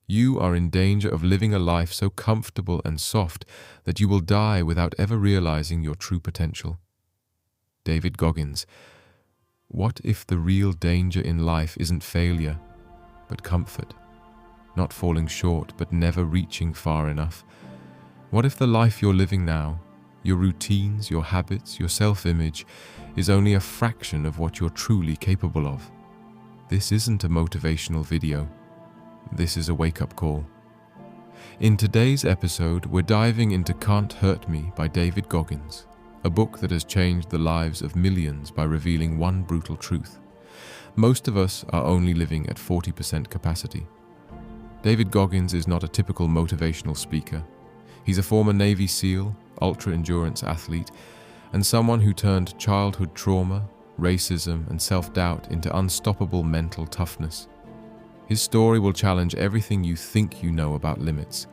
You are in danger of living a life so comfortable and soft that you will die without ever realizing your true potential. David Goggins. What if the real danger in life isn't failure, but comfort? Not falling short, but never reaching far enough. What if the life you're living now, your routines, your habits, your self-image, is only a fraction of what you're truly capable of? This isn't a motivational video. This is a wake-up call. In today's episode, we're diving into Can't Hurt Me by David Goggins, a book that has changed the lives of millions by revealing one brutal truth. Most of us are only living at 40% capacity. David Goggins is not a typical motivational speaker. He's a former Navy SEAL, ultra-endurance athlete, and someone who turned childhood trauma, racism, and self-doubt into unstoppable mental toughness. His story will challenge everything you think you know about limits.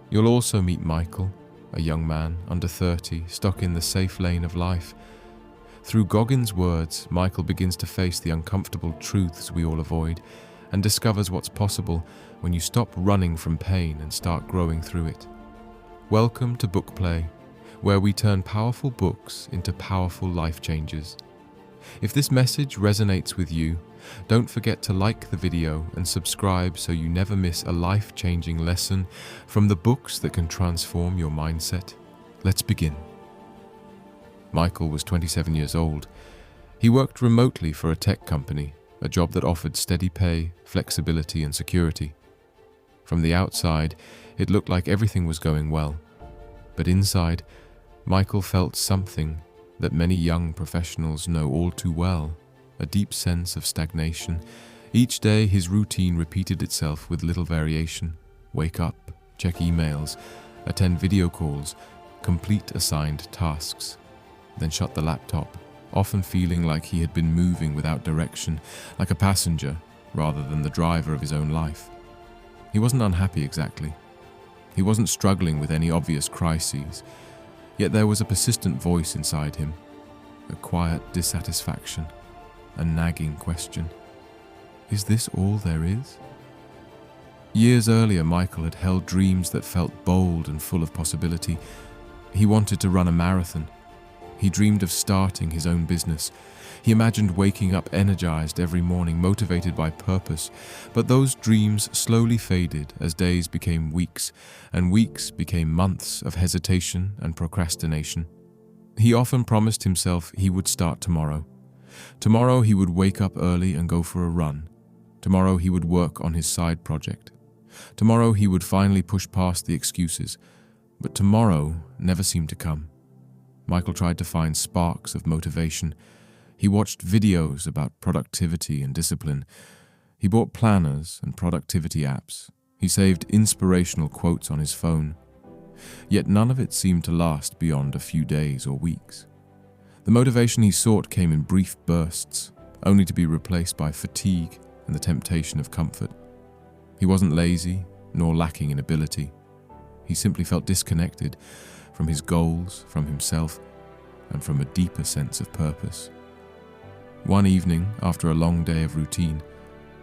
You'll also meet Michael, a young man under 30, stuck in the safe lane of life. Through Goggins' words, Michael begins to face the uncomfortable truths we all avoid and discovers what's possible when you stop running from pain and start growing through it. Welcome to Book Play, where we turn powerful books into powerful life changes. If this message resonates with you, don't forget to like the video and subscribe so you never miss a life-changing lesson from the books that can transform your mindset. Let's begin. Michael was 27 years old. He worked remotely for a tech company, a job that offered steady pay, flexibility, and security. From the outside, it looked like everything was going well. But inside, Michael felt something that many young professionals know all too well, a deep sense of stagnation. Each day, his routine repeated itself with little variation. Wake up, check emails, attend video calls, complete assigned tasks, then shut the laptop, often feeling like he had been moving without direction, like a passenger rather than the driver of his own life. He wasn't unhappy exactly. He wasn't struggling with any obvious crises, yet there was a persistent voice inside him, a quiet dissatisfaction, a nagging question. Is this all there is? Years earlier, Michael had held dreams that felt bold and full of possibility. He wanted to run a marathon. He dreamed of starting his own business. He imagined waking up energized every morning, motivated by purpose. But those dreams slowly faded as days became weeks, and weeks became months of hesitation and procrastination. He often promised himself he would start tomorrow. Tomorrow he would wake up early and go for a run. Tomorrow he would work on his side project. Tomorrow he would finally push past the excuses. But tomorrow never seemed to come. Michael tried to find sparks of motivation. He watched videos about productivity and discipline. He bought planners and productivity apps. He saved inspirational quotes on his phone. Yet none of it seemed to last beyond a few days or weeks. The motivation he sought came in brief bursts, only to be replaced by fatigue and the temptation of comfort. He wasn't lazy, nor lacking in ability. He simply felt disconnected from his goals, from himself, and from a deeper sense of purpose. One evening, after a long day of routine,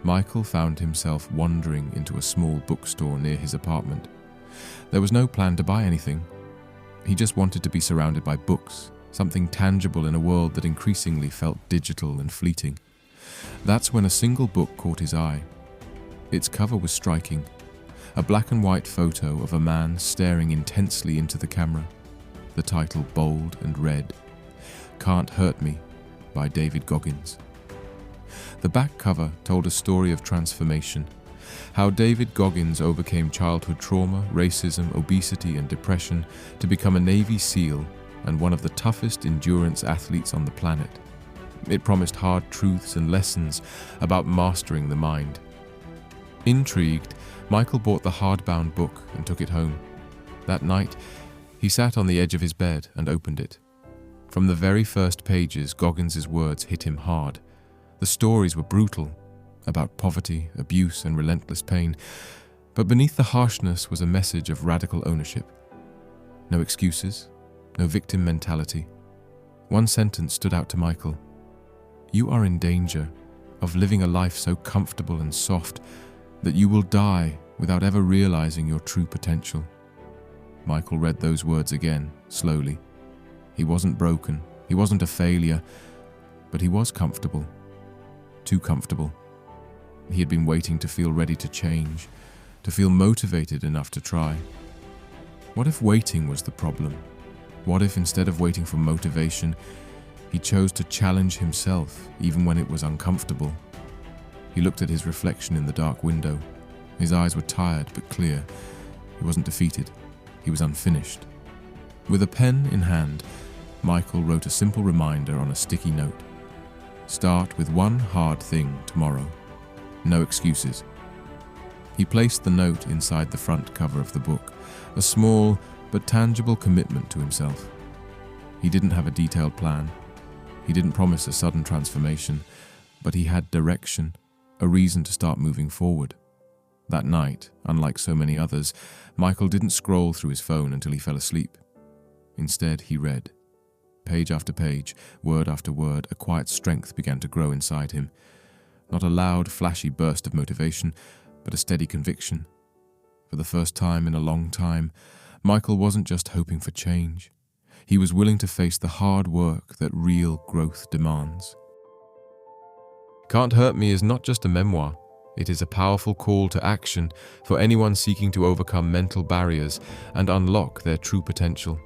Michael found himself wandering into a small bookstore near his apartment. There was no plan to buy anything. He just wanted to be surrounded by books, something tangible in a world that increasingly felt digital and fleeting. That's when a single book caught his eye. Its cover was striking, a black and white photo of a man staring intensely into the camera. The title bold and red, Can't Hurt Me by David Goggins. The back cover told a story of transformation, how David Goggins overcame childhood trauma, racism, obesity, and depression to become a Navy SEAL and one of the toughest endurance athletes on the planet. It promised hard truths and lessons about mastering the mind. Intrigued, Michael bought the hardbound book and took it home. That night, he sat on the edge of his bed and opened it. From the very first pages, Goggins' words hit him hard. The stories were brutal, about poverty, abuse, and relentless pain, but beneath the harshness was a message of radical ownership. No excuses, no victim mentality. One sentence stood out to Michael. You are in danger of living a life so comfortable and soft that you will die without ever realizing your true potential. Michael read those words again, slowly. He wasn't broken, he wasn't a failure, but he was comfortable. Too comfortable. He had been waiting to feel ready to change, to feel motivated enough to try. What if waiting was the problem? What if instead of waiting for motivation, he chose to challenge himself even when it was uncomfortable? He looked at his reflection in the dark window. His eyes were tired but clear. He wasn't defeated. He was unfinished. With a pen in hand, Michael wrote a simple reminder on a sticky note. Start with one hard thing tomorrow. No excuses. He placed the note inside the front cover of the book, a small but tangible commitment to himself. He didn't have a detailed plan. He didn't promise a sudden transformation, but he had direction, a reason to start moving forward. That night, unlike so many others, Michael didn't scroll through his phone until he fell asleep. Instead, he read. Page after page, word after word, a quiet strength began to grow inside him. Not a loud, flashy burst of motivation, but a steady conviction. For the first time in a long time, Michael wasn't just hoping for change. He was willing to face the hard work that real growth demands. Can't Hurt Me is not just a memoir. It is a powerful call to action for anyone seeking to overcome mental barriers and unlock their true potential.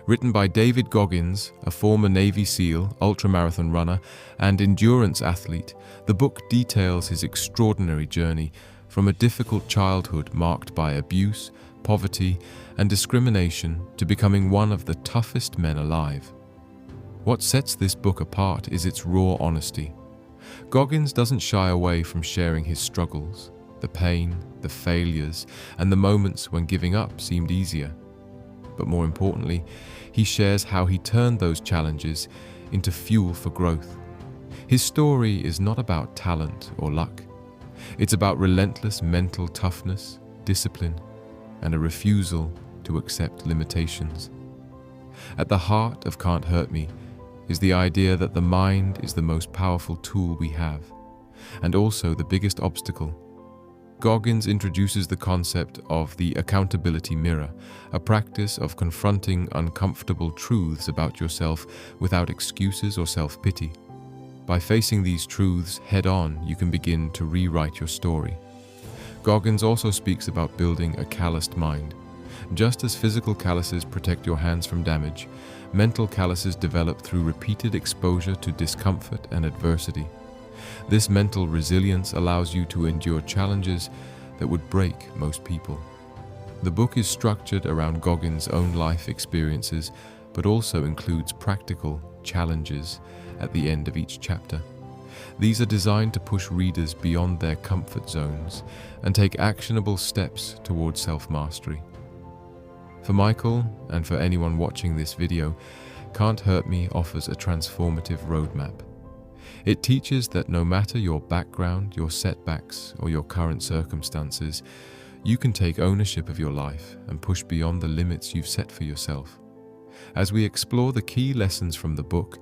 Written by David Goggins, a former Navy SEAL, ultramarathon runner, and endurance athlete, the book details his extraordinary journey from a difficult childhood marked by abuse, poverty, and discrimination to becoming one of the toughest men alive. What sets this book apart is its raw honesty. Goggins doesn't shy away from sharing his struggles, the pain, the failures, and the moments when giving up seemed easier. But more importantly, he shares how he turned those challenges into fuel for growth. His story is not about talent or luck. It's about relentless mental toughness, discipline, and a refusal to accept limitations. At the heart of Can't Hurt Me is the idea that the mind is the most powerful tool we have, and also the biggest obstacle. Goggins introduces the concept of the accountability mirror, a practice of confronting uncomfortable truths about yourself without excuses or self-pity. By facing these truths head-on, you can begin to rewrite your story. Goggins also speaks about building a calloused mind. Just as physical calluses protect your hands from damage, mental calluses develop through repeated exposure to discomfort and adversity. This mental resilience allows you to endure challenges that would break most people. The book is structured around Goggins' own life experiences, but also includes practical challenges at the end of each chapter. These are designed to push readers beyond their comfort zones and take actionable steps towards self-mastery. For Michael, and for anyone watching this video, Can't Hurt Me offers a transformative roadmap. It teaches that no matter your background, your setbacks, or your current circumstances, you can take ownership of your life and push beyond the limits you've set for yourself. As we explore the key lessons from the book,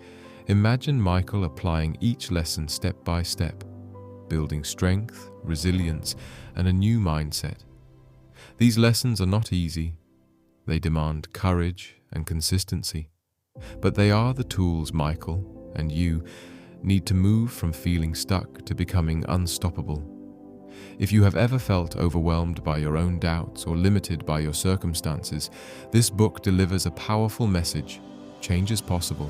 imagine Michael applying each lesson step by step, building strength, resilience, and a new mindset. These lessons are not easy. They demand courage and consistency, but they are the tools Michael and you need to move from feeling stuck to becoming unstoppable. If you have ever felt overwhelmed by your own doubts or limited by your circumstances, this book delivers a powerful message. Change is possible.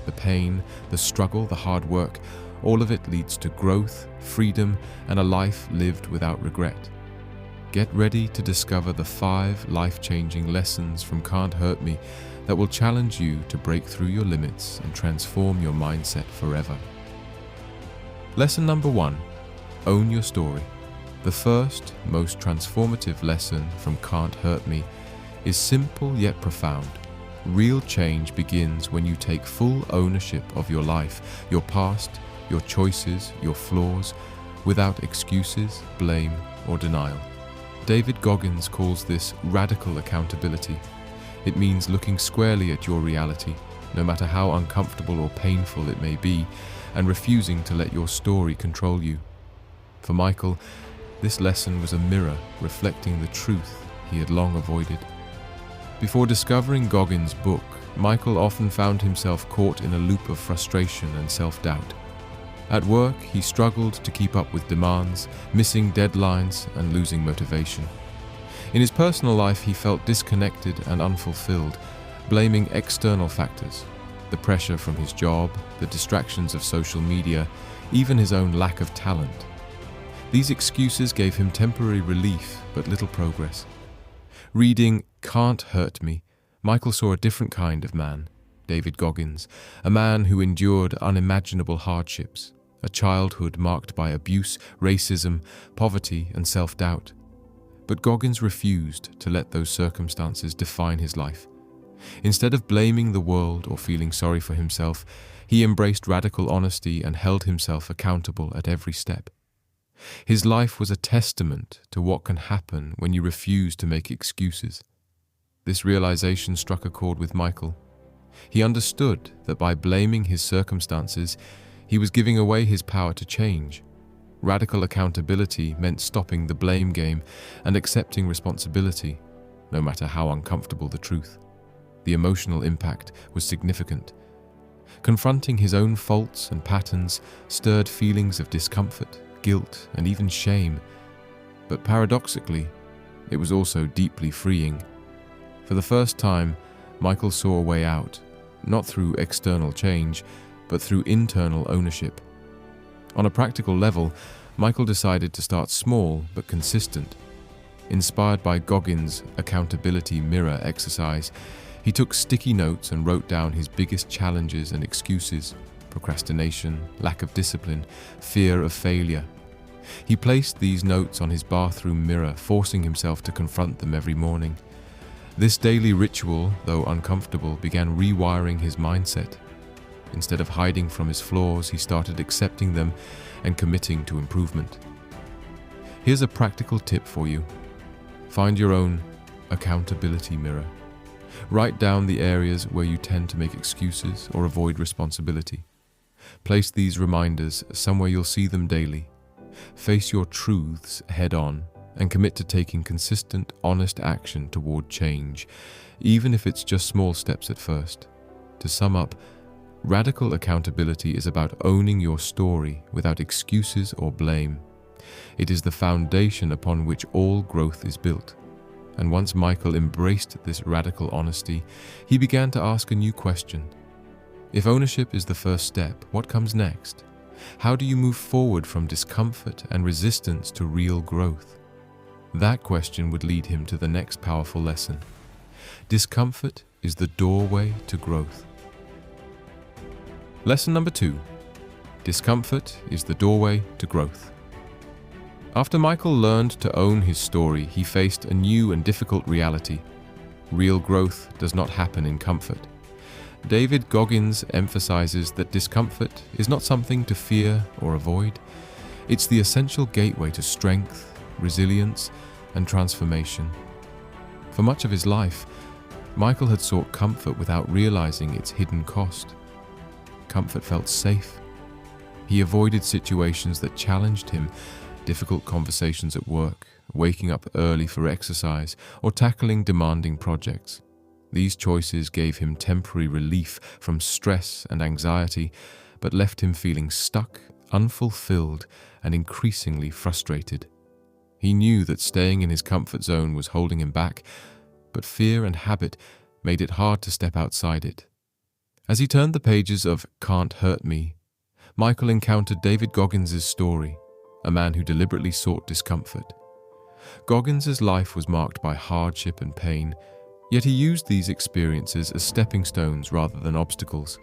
The pain, the struggle, the hard work, all of it leads to growth, freedom, and a life lived without regret. Get ready to discover the 5 life-changing lessons from Can't Hurt Me that will challenge you to break through your limits and transform your mindset forever. Lesson number 1. Own your story. The first, most transformative lesson from Can't Hurt Me is simple yet profound. Real change begins when you take full ownership of your life, your past, your choices, your flaws, without excuses, blame, or denial. David Goggins calls this radical accountability. It means looking squarely at your reality, no matter how uncomfortable or painful it may be, and refusing to let your story control you. For Michael, This lesson was a mirror reflecting the truth he had long avoided. Before discovering Goggins' book, Michael often found himself caught in a loop of frustration and self-doubt. At work, he struggled to keep up with demands, missing deadlines and losing motivation. In his personal life, he felt disconnected and unfulfilled, blaming external factors: the pressure from his job, the distractions of social media, even his own lack of talent. These excuses gave him temporary relief, but little progress. Reading Can't Hurt Me, Michael saw a different kind of man, David Goggins, a man who endured unimaginable hardships, a childhood marked by abuse, racism, poverty, and self-doubt. But Goggins refused to let those circumstances define his life. Instead of blaming the world or feeling sorry for himself, he embraced radical honesty and held himself accountable at every step. His life was a testament to what can happen when you refuse to make excuses. This realization struck a chord with Michael. He understood that by blaming his circumstances, he was giving away his power to change. Radical accountability meant stopping the blame game and accepting responsibility, no matter how uncomfortable the truth. The emotional impact was significant. Confronting his own faults and patterns stirred feelings of discomfort, guilt, and even shame. But paradoxically, it was also deeply freeing. For the first time, Michael saw a way out, not through external change, but through internal ownership. On a practical level, Michael decided to start small but consistent. Inspired by Goggins' accountability mirror exercise, he took sticky notes and wrote down his biggest challenges and excuses: procrastination, lack of discipline, fear of failure. He placed these notes on his bathroom mirror, forcing himself to confront them every morning. This daily ritual, though uncomfortable, began rewiring his mindset. Instead of hiding from his flaws, he started accepting them and committing to improvement. Here's a practical tip for you. Find your own accountability mirror. Write down the areas where you tend to make excuses or avoid responsibility. Place these reminders somewhere you'll see them daily. Face your truths head-on and commit to taking consistent, honest action toward change, even if it's just small steps at first. To sum up, radical accountability is about owning your story without excuses or blame. It is the foundation upon which all growth is built. And once Michael embraced this radical honesty, he began to ask a new question. If ownership is the first step, what comes next? How do you move forward from discomfort and resistance to real growth? That question would lead him to the next powerful lesson. Discomfort is the doorway to growth. Lesson number 2. Discomfort is the doorway to growth. After Michael learned to own his story, he faced a new and difficult reality. Real growth does not happen in comfort. David Goggins emphasizes that discomfort is not something to fear or avoid. It's the essential gateway to strength, resilience, and transformation. For much of his life, Michael had sought comfort without realizing its hidden cost. Comfort felt safe. He avoided situations that challenged him, difficult conversations at work, waking up early for exercise, or tackling demanding projects. These choices gave him temporary relief from stress and anxiety, but left him feeling stuck, unfulfilled, and increasingly frustrated. He knew that staying in his comfort zone was holding him back, but fear and habit made it hard to step outside it. As he turned the pages of Can't Hurt Me, Michael encountered David Goggins' story, a man who deliberately sought discomfort. Goggins' life was marked by hardship and pain, yet he used these experiences as stepping stones rather than obstacles.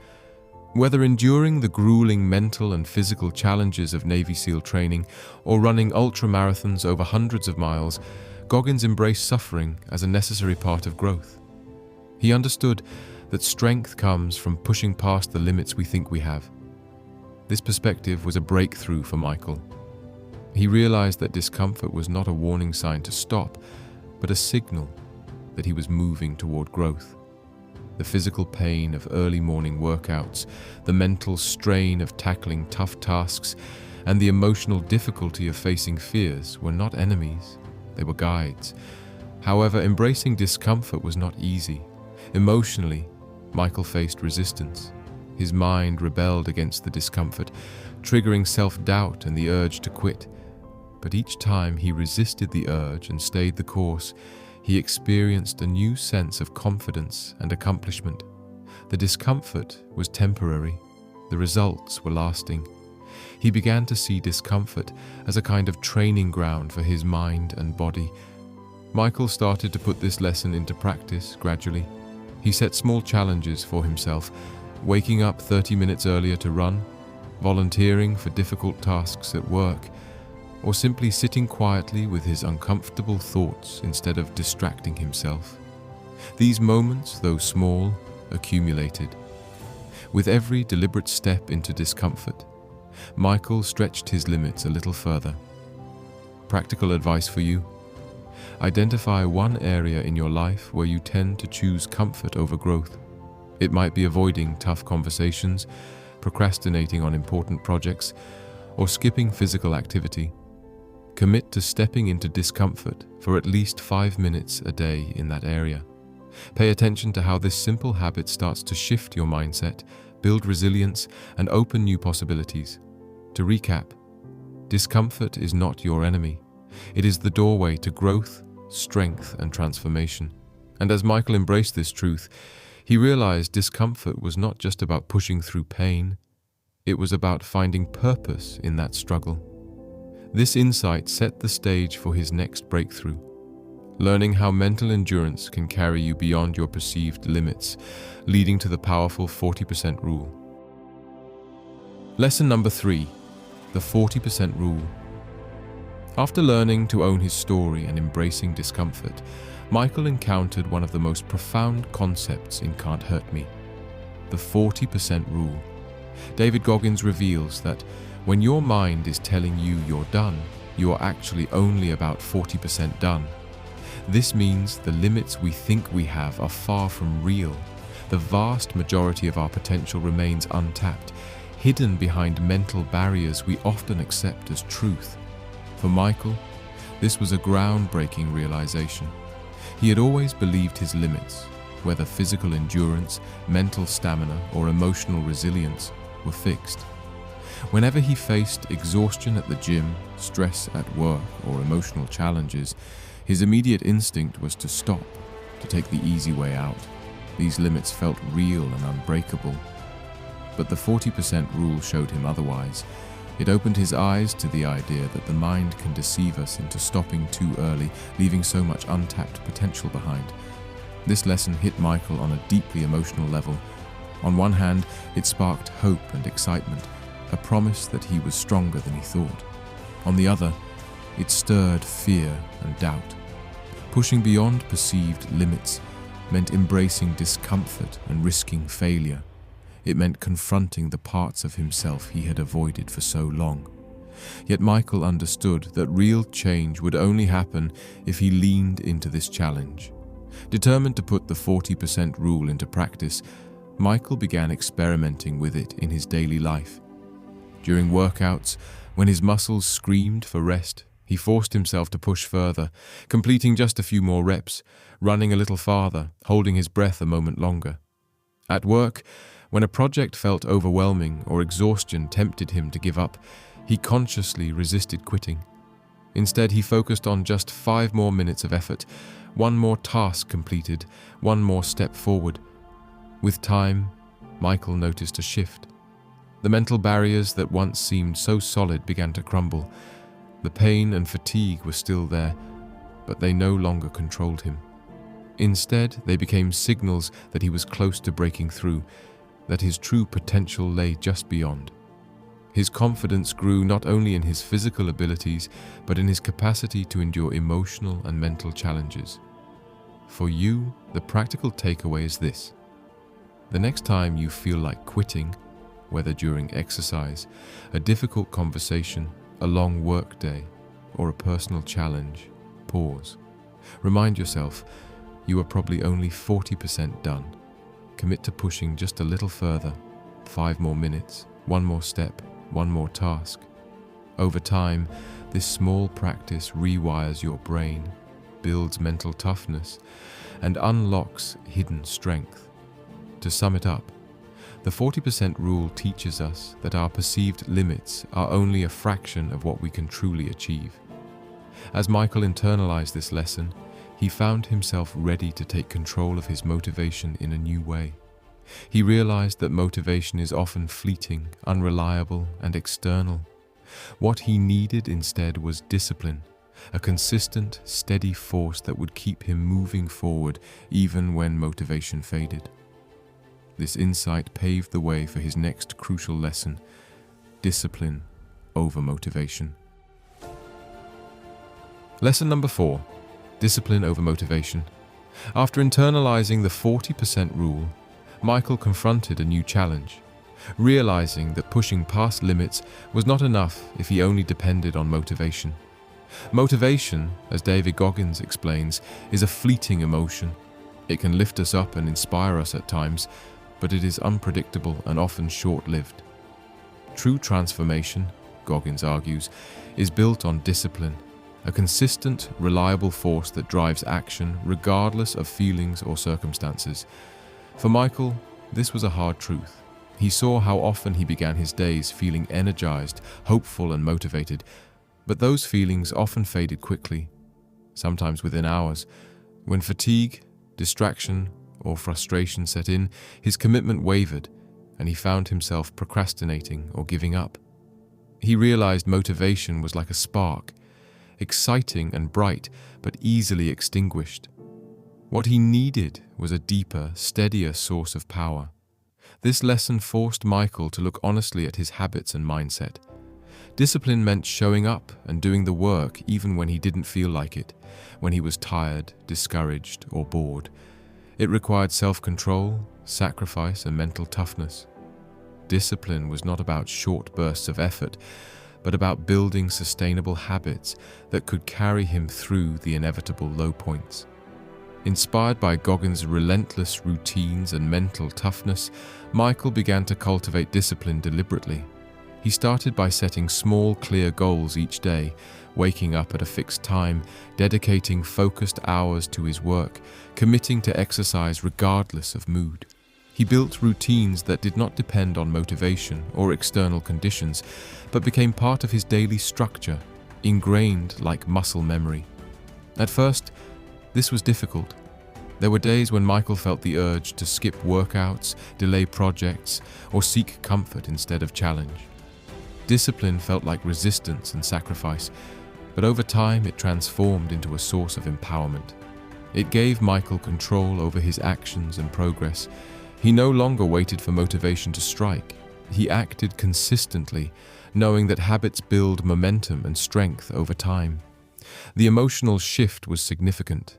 Whether enduring the grueling mental and physical challenges of Navy SEAL training or running ultramarathons over hundreds of miles, Goggins embraced suffering as a necessary part of growth. He understood that strength comes from pushing past the limits we think we have. This perspective was a breakthrough for Michael. He realized that discomfort was not a warning sign to stop, but a signal that he was moving toward growth. The physical pain of early morning workouts, the mental strain of tackling tough tasks, and the emotional difficulty of facing fears were not enemies, they were guides. However, embracing discomfort was not easy. Emotionally, Michael faced resistance. His mind rebelled against the discomfort, triggering self-doubt and the urge to quit. But each time he resisted the urge and stayed the course, he experienced a new sense of confidence and accomplishment. The discomfort was temporary, the results were lasting. He began to see discomfort as a kind of training ground for his mind and body. Michael started to put this lesson into practice gradually. He set small challenges for himself, waking up 30 minutes earlier to run, volunteering for difficult tasks at work, or simply sitting quietly with his uncomfortable thoughts instead of distracting himself. These moments, though small, accumulated. With every deliberate step into discomfort, Michael stretched his limits a little further. Practical advice for you: identify one area in your life where you tend to choose comfort over growth. It might be avoiding tough conversations, procrastinating on important projects, or skipping physical activity. Commit to stepping into discomfort for at least 5 minutes a day in that area. Pay attention to how this simple habit starts to shift your mindset, build resilience, and open new possibilities. To recap, discomfort is not your enemy. It is the doorway to growth, strength, and transformation. And as Michael embraced this truth, he realized discomfort was not just about pushing through pain, it was about finding purpose in that struggle. This insight set the stage for his next breakthrough, learning how mental endurance can carry you beyond your perceived limits, leading to the powerful 40% rule. Lesson number 3, the 40% rule. After learning to own his story and embracing discomfort, Michael encountered one of the most profound concepts in Can't Hurt Me, the 40% rule. David Goggins reveals that when your mind is telling you you're done, you are actually only about 40% done. This means the limits we think we have are far from real. The vast majority of our potential remains untapped, hidden behind mental barriers we often accept as truth. For Michael, this was a groundbreaking realization. He had always believed his limits, whether physical endurance, mental stamina, or emotional resilience, were fixed. Whenever he faced exhaustion at the gym, stress at work, or emotional challenges, his immediate instinct was to stop, to take the easy way out. These limits felt real and unbreakable. But the 40% rule showed him otherwise. It opened his eyes to the idea that the mind can deceive us into stopping too early, leaving so much untapped potential behind. This lesson hit Michael on a deeply emotional level. On one hand, it sparked hope and excitement, a promise that he was stronger than he thought. On the other, it stirred fear and doubt. Pushing beyond perceived limits meant embracing discomfort and risking failure. It meant confronting the parts of himself he had avoided for so long. Yet Michael understood that real change would only happen if he leaned into this challenge. Determined to put the 40% rule into practice, Michael began experimenting with it in his daily life. During workouts, when his muscles screamed for rest, he forced himself to push further, completing just a few more reps, running a little farther, holding his breath a moment longer. At work, when a project felt overwhelming or exhaustion tempted him to give up, he consciously resisted quitting. Instead, he focused on just 5 more minutes of effort, one more task completed, one more step forward. With time, Michael noticed a shift. The mental barriers that once seemed so solid began to crumble. The pain and fatigue were still there, but they no longer controlled him. Instead, they became signals that he was close to breaking through, that his true potential lay just beyond. His confidence grew not only in his physical abilities, but in his capacity to endure emotional and mental challenges. For you, the practical takeaway is this: the next time you feel like quitting, whether during exercise, a difficult conversation, a long work day, or a personal challenge, pause. Remind yourself, you are probably only 40% done. Commit to pushing just a little further, 5 more minutes, 1 more step, 1 more task. Over time, this small practice rewires your brain, builds mental toughness, and unlocks hidden strength. To sum it up, the 40% rule teaches us that our perceived limits are only a fraction of what we can truly achieve. As Michael internalized this lesson, he found himself ready to take control of his motivation in a new way. He realized that motivation is often fleeting, unreliable, and external. What he needed instead was discipline, a consistent, steady force that would keep him moving forward even when motivation faded. This insight paved the way for his next crucial lesson: discipline over motivation. Lesson number 4, discipline over motivation. After internalizing the 40% rule, Michael confronted a new challenge, realizing that pushing past limits was not enough if he only depended on motivation. Motivation, as David Goggins explains, is a fleeting emotion. It can lift us up and inspire us at times, but it is unpredictable and often short-lived. True transformation, Goggins argues, is built on discipline, a consistent, reliable force that drives action regardless of feelings or circumstances. For Michael, this was a hard truth. He saw how often he began his days feeling energized, hopeful, and motivated, but those feelings often faded quickly, sometimes within hours. When fatigue, distraction, or frustration set in, his commitment wavered, and he found himself procrastinating or giving up. He realized motivation was like a spark, exciting and bright, but easily extinguished. What he needed was a deeper, steadier source of power. This lesson forced Michael to look honestly at his habits and mindset. Discipline meant showing up and doing the work even when he didn't feel like it, when he was tired, discouraged, or bored. It required self-control, sacrifice, and mental toughness. Discipline was not about short bursts of effort, but about building sustainable habits that could carry him through the inevitable low points. Inspired by Goggins' relentless routines and mental toughness, Michael began to cultivate discipline deliberately. He started by setting small, clear goals each day, waking up at a fixed time, dedicating focused hours to his work, committing to exercise regardless of mood. He built routines that did not depend on motivation or external conditions, but became part of his daily structure, ingrained like muscle memory. At first, this was difficult. There were days when Michael felt the urge to skip workouts, delay projects, or seek comfort instead of challenge. Discipline felt like resistance and sacrifice, but over time it transformed into a source of empowerment. It gave Michael control over his actions and progress. He no longer waited for motivation to strike. He acted consistently, knowing that habits build momentum and strength over time. The emotional shift was significant.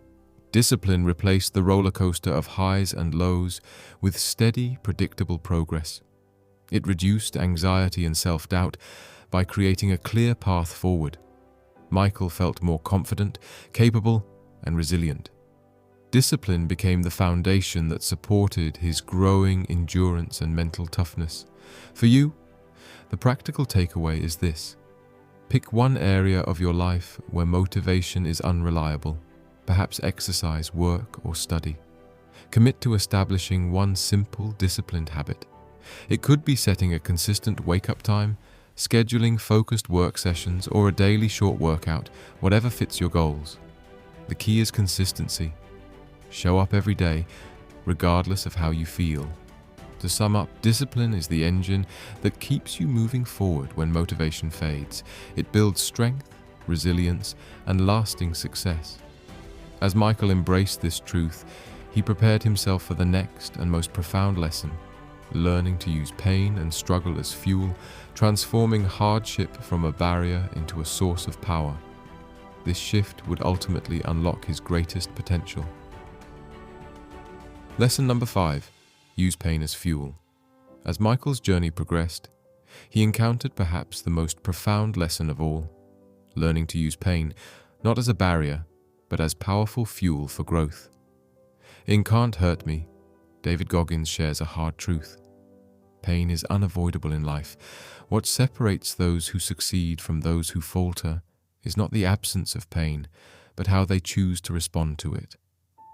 Discipline replaced the roller coaster of highs and lows with steady, predictable progress. It reduced anxiety and self-doubt by creating a clear path forward. Michael felt more confident, capable, and resilient. Discipline became the foundation that supported his growing endurance and mental toughness. For you, the practical takeaway is this: pick one area of your life where motivation is unreliable, perhaps exercise, work, or study. Commit to establishing one simple, disciplined habit. It could be setting a consistent wake-up time, scheduling focused work sessions, or a daily short workout, whatever fits your goals. The key is consistency. Show up every day, regardless of how you feel. To sum up, discipline is the engine that keeps you moving forward when motivation fades. It builds strength, resilience, and lasting success. As Michael embraced this truth, he prepared himself for the next and most profound lesson: learning to use pain and struggle as fuel, transforming hardship from a barrier into a source of power. This shift would ultimately unlock his greatest potential. Lesson number 5. Use pain as fuel. As Michael's journey progressed, he encountered perhaps the most profound lesson of all: learning to use pain, not as a barrier, but as powerful fuel for growth. In Can't Hurt Me, David Goggins shares a hard truth. pain is unavoidable in life. What separates those who succeed from those who falter is not the absence of pain, but how they choose to respond to it.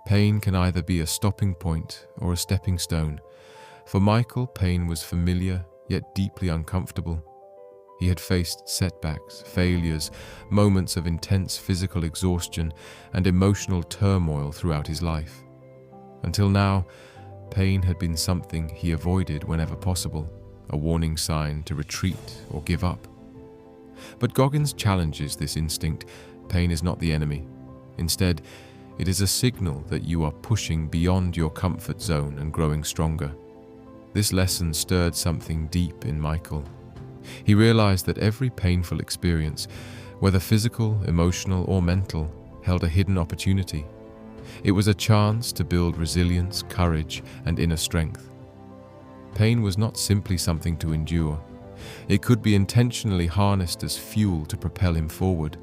Pain can either be a stopping point or a stepping stone. For Michael, pain was familiar, yet deeply uncomfortable. He had faced setbacks, failures, moments of intense physical exhaustion, and emotional turmoil throughout his life. Until now, pain had been something he avoided whenever possible, a warning sign to retreat or give up. But Goggins challenges this instinct. Pain is not the enemy. Instead, it is a signal that you are pushing beyond your comfort zone and growing stronger. This lesson stirred something deep in Michael. He realized that every painful experience, whether physical, emotional, or mental, held a hidden opportunity. It was a chance to build resilience, courage, and inner strength. Pain was not simply something to endure. It could be intentionally harnessed as fuel to propel him forward.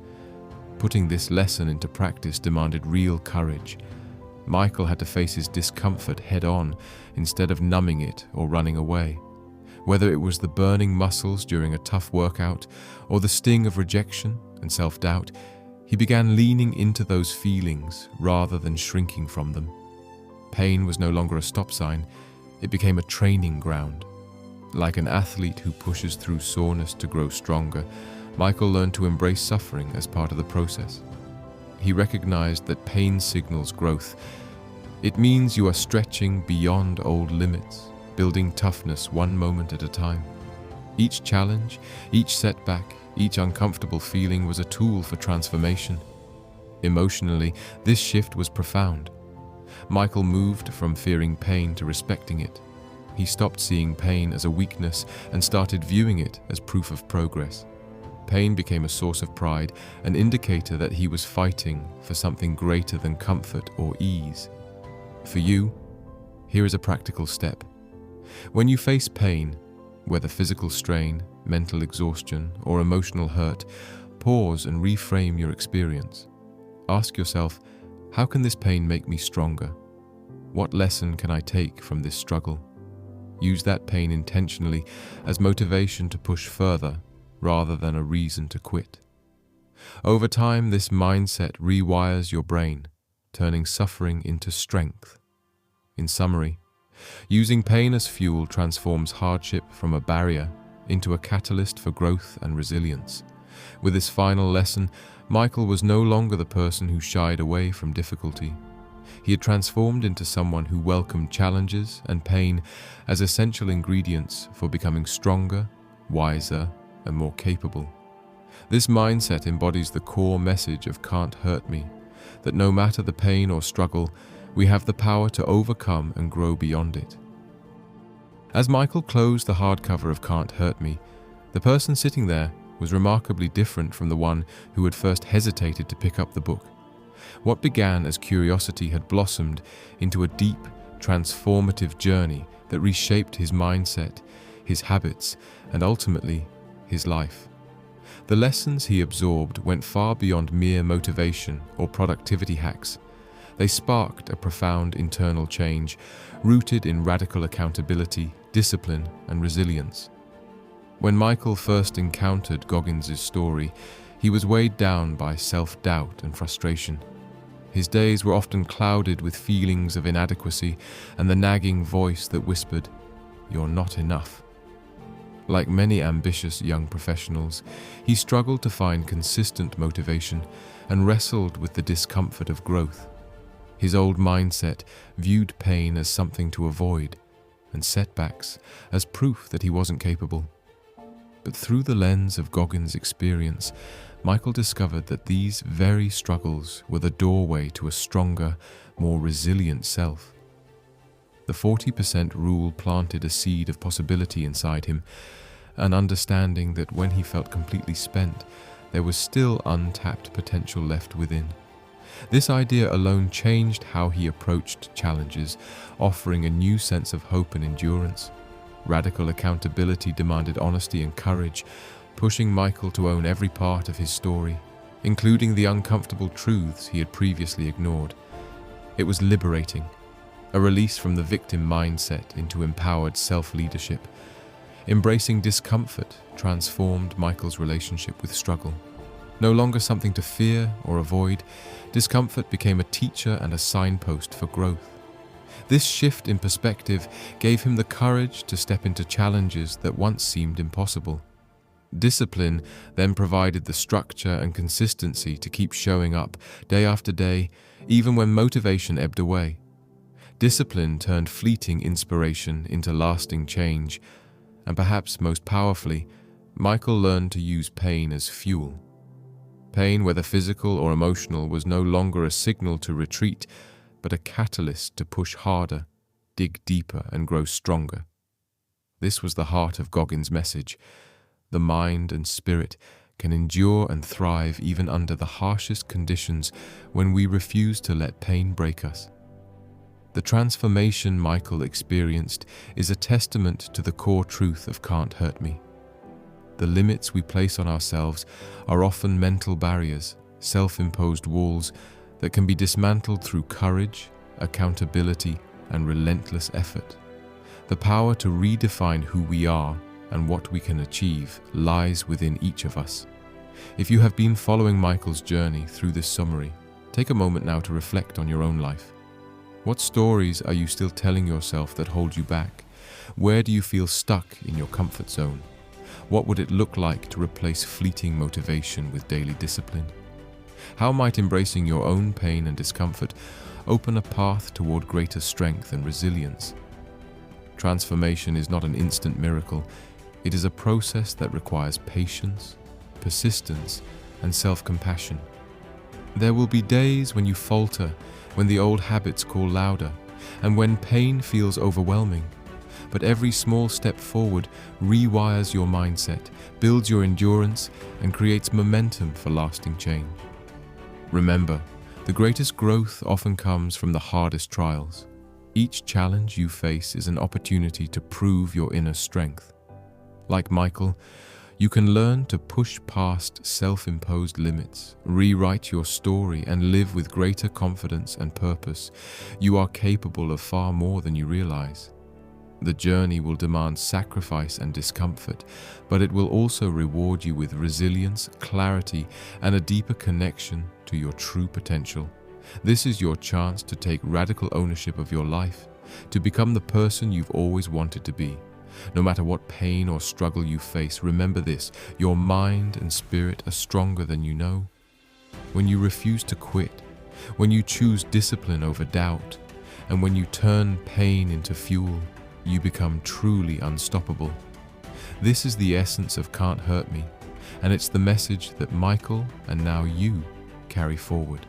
Putting this lesson into practice demanded real courage. Michael had to face his discomfort head-on instead of numbing it or running away. Whether it was the burning muscles during a tough workout or the sting of rejection and self-doubt, he began leaning into those feelings rather than shrinking from them. Pain was no longer a stop sign, it became a training ground. Like an athlete who pushes through soreness to grow stronger, Michael learned to embrace suffering as part of the process. He recognized that pain signals growth. It means you are stretching beyond old limits, building toughness one moment at a time. Each challenge, each setback, each uncomfortable feeling was a tool for transformation. Emotionally, this shift was profound. Michael moved from fearing pain to respecting it. He stopped seeing pain as a weakness and started viewing it as proof of progress. Pain became a source of pride, an indicator that he was fighting for something greater than comfort or ease. For you, here is a practical step. When you face pain, whether physical strain, mental exhaustion, or emotional hurt, pause and reframe your experience. Ask yourself, how can this pain make me stronger? What lesson can I take from this struggle? Use that pain intentionally as motivation to push further rather than a reason to quit. Over time, this mindset rewires your brain, turning suffering into strength. In summary, using pain as fuel transforms hardship from a barrier into a catalyst for growth and resilience. With this final lesson, Michael was no longer the person who shied away from difficulty. He had transformed into someone who welcomed challenges and pain as essential ingredients for becoming stronger, wiser, and more capable. This mindset embodies the core message of Can't Hurt Me, that no matter the pain or struggle, we have the power to overcome and grow beyond it. As Michael closed the hardcover of Can't Hurt Me, the person sitting there was remarkably different from the one who had first hesitated to pick up the book. What began as curiosity had blossomed into a deep, transformative journey that reshaped his mindset, his habits, and ultimately, his life. The lessons he absorbed went far beyond mere motivation or productivity hacks. They sparked a profound internal change, rooted in radical accountability, discipline, and resilience. When Michael first encountered Goggins' story, he was weighed down by self-doubt and frustration. His days were often clouded with feelings of inadequacy and the nagging voice that whispered, "You're not enough." Like many ambitious young professionals, he struggled to find consistent motivation and wrestled with the discomfort of growth. His old mindset viewed pain as something to avoid and setbacks as proof that he wasn't capable. But through the lens of Goggins' experience, Michael discovered that these very struggles were the doorway to a stronger, more resilient self. The 40% rule planted a seed of possibility inside him, an understanding that when he felt completely spent, there was still untapped potential left within. This idea alone changed how he approached challenges, offering a new sense of hope and endurance. Radical accountability demanded honesty and courage, pushing Michael to own every part of his story, including the uncomfortable truths he had previously ignored. It was liberating, a release from the victim mindset into empowered self-leadership, Embracing discomfort transformed Michael's relationship with struggle. No longer something to fear or avoid, discomfort became a teacher and a signpost for growth. This shift in perspective gave him the courage to step into challenges that once seemed impossible. Discipline then provided the structure and consistency to keep showing up day after day, even when motivation ebbed away. Discipline turned fleeting inspiration into lasting change, and perhaps most powerfully, Michael learned to use pain as fuel. Pain, whether physical or emotional, was no longer a signal to retreat, but a catalyst to push harder, dig deeper, and grow stronger. This was the heart of Goggins' message. The mind and spirit can endure and thrive even under the harshest conditions when we refuse to let pain break us. The transformation Michael experienced is a testament to the core truth of "Can't hurt me." The limits we place on ourselves are often mental barriers, self-imposed walls that can be dismantled through courage, accountability, and relentless effort. The power to redefine who we are and what we can achieve lies within each of us. If you have been following Michael's journey through this summary, take a moment now to reflect on your own life. What stories are you still telling yourself that hold you back? Where do you feel stuck in your comfort zone? What would it look like to replace fleeting motivation with daily discipline? How might embracing your own pain and discomfort open a path toward greater strength and resilience? Transformation is not an instant miracle. It is a process that requires patience, persistence, and self-compassion. There will be days when you falter, when the old habits call louder, and when pain feels overwhelming. But every small step forward rewires your mindset, builds your endurance, and creates momentum for lasting change. Remember, the greatest growth often comes from the hardest trials. Each challenge you face is an opportunity to prove your inner strength. Like Michael, you can learn to push past self-imposed limits, rewrite your story, and live with greater confidence and purpose. You are capable of far more than you realize. The journey will demand sacrifice and discomfort, but it will also reward you with resilience, clarity, and a deeper connection to your true potential. This is your chance to take radical ownership of your life, to become the person you've always wanted to be. No matter what pain or struggle you face, remember this: your mind and spirit are stronger than you know. When you refuse to quit, when you choose discipline over doubt, and when you turn pain into fuel, you become truly unstoppable. This is the essence of "Can't Hurt Me," and it's the message that Michael and now you carry forward.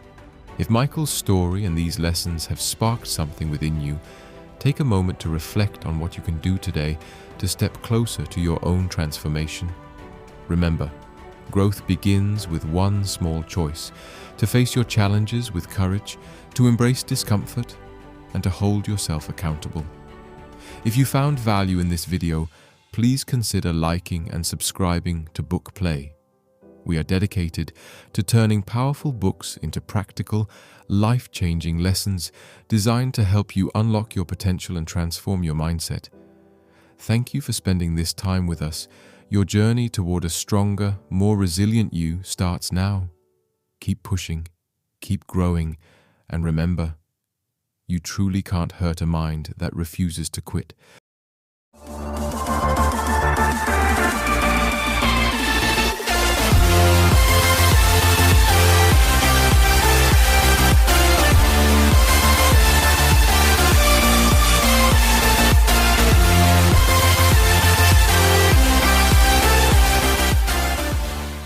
If Michael's story and these lessons have sparked something within you, take a moment to reflect on what you can do today to step closer to your own transformation. Remember, growth begins with one small choice: to face your challenges with courage, to embrace discomfort, and to hold yourself accountable. If you found value in this video, please consider liking and subscribing to Book Play. We are dedicated to turning powerful books into practical, life-changing lessons designed to help you unlock your potential and transform your mindset. Thank you for spending this time with us. Your journey toward a stronger, more resilient you starts now. Keep pushing, keep growing, and remember, you truly can't hurt a mind that refuses to quit.